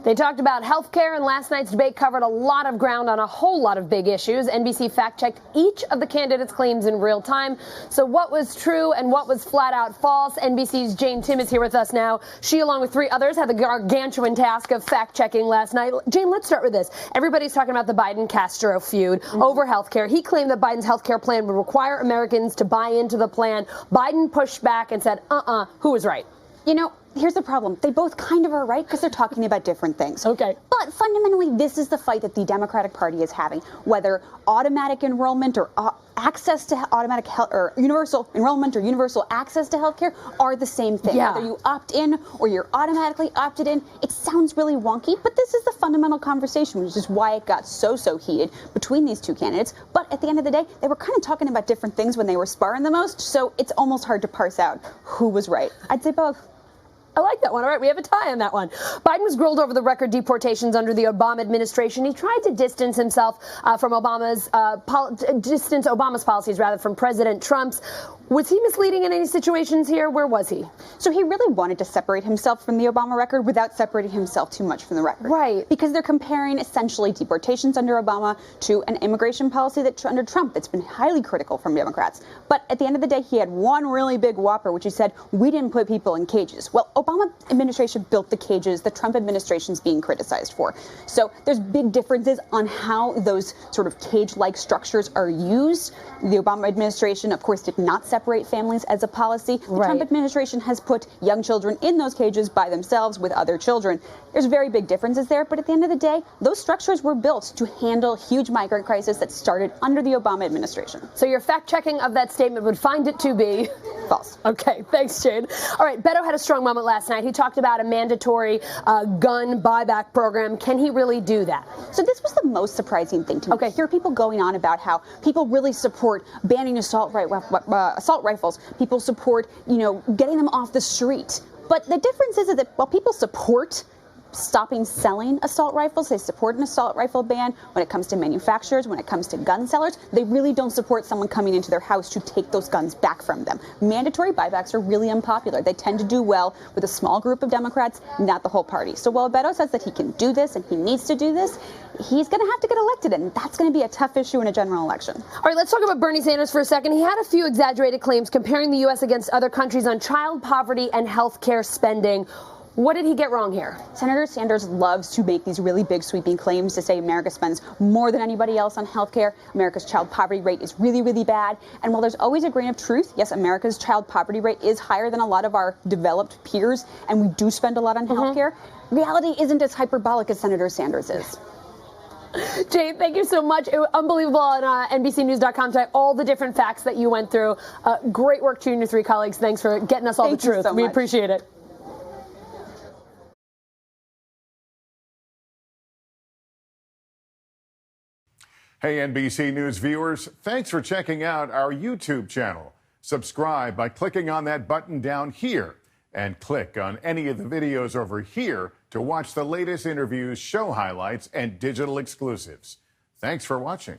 They talked about health care, and last night's debate covered a lot of ground on a whole lot of big issues. NBC fact-checked each of the candidates' claims in real time. So what was true and what was flat-out false? NBC's Jane Timm is here with us now. She, along with 3 others, had the gargantuan task of fact-checking last night. Jane, let's start with this. Everybody's talking about the Biden-Castro feud over health care. He claimed that Biden's health care plan would require Americans to buy into the plan. Biden pushed back and said, who was right? You know, here's the problem. They both kind of are right because they're talking about different things. Okay. But fundamentally, this is the fight that the Democratic Party is having. Whether automatic enrollment or access to automatic health or universal enrollment or universal access to health care are the same thing. Yeah. Whether you opt in or you're automatically opted in, it sounds really wonky, but this is the fundamental conversation, which is why it got so heated between these 2 candidates. But at the end of the day, they were kind of talking about different things when they were sparring the most, so it's almost hard to parse out who was right. I'd say both. I like that one. All right, we have a tie on that one. Biden was grilled over the record deportations under the Obama administration. He tried to distance himself from Obama's policies rather from President Trump's. Was he misleading in any situations here? Where was he? So he really wanted to separate himself from the Obama record without separating himself too much from the record. Right. Because they're comparing essentially deportations under Obama to an immigration policy that under Trump that's been highly critical from Democrats. But at the end of the day, he had one really big whopper, which he said, we didn't put people in cages. Well, Obama administration built the cages the Trump administration's being criticized for. So there's big differences on how those sort of cage-like structures are used. The Obama administration, of course, did not separate families as a policy. The Trump administration has put young children in those cages by themselves with other children. There's very big differences there, but at the end of the day, those structures were built to handle huge migrant crisis that started under the Obama administration. So your fact-checking of that statement would find it to be false. Okay, thanks, Jane. All right, Beto had a strong moment last night. He talked about a mandatory gun buyback program. Can he really do that? So this was the most surprising thing to me. Okay. Hear people going on about how people really support banning assault rifles. People support, getting them off the street. But the difference is that while people support stopping selling assault rifles, they support an assault rifle ban when it comes to manufacturers, when it comes to gun sellers, they really don't support someone coming into their house to take those guns back from them. Mandatory buybacks are really unpopular. They tend to do well with a small group of Democrats, not the whole party. So while Beto says that he can do this and he needs to do this, he's going to have to get elected, and that's going to be a tough issue in a general election. All right, let's talk about Bernie Sanders for a second. He had a few exaggerated claims comparing the U.S. against other countries on child poverty and health care spending. What did he get wrong here? Senator Sanders loves to make these really big sweeping claims to say America spends more than anybody else on health care. America's child poverty rate is really, really bad. And while there's always a grain of truth, yes, America's child poverty rate is higher than a lot of our developed peers, and we do spend a lot on health care. Reality isn't as hyperbolic as Senator Sanders is. Jane, thank you so much. It was unbelievable on NBCNews.com tonight, all the different facts that you went through. Great work to you and your 3 colleagues. Thanks for getting us all the truth. We appreciate it. Hey, NBC News viewers, thanks for checking out our YouTube channel. Subscribe by clicking on that button down here and click on any of the videos over here to watch the latest interviews, show highlights, and digital exclusives. Thanks for watching.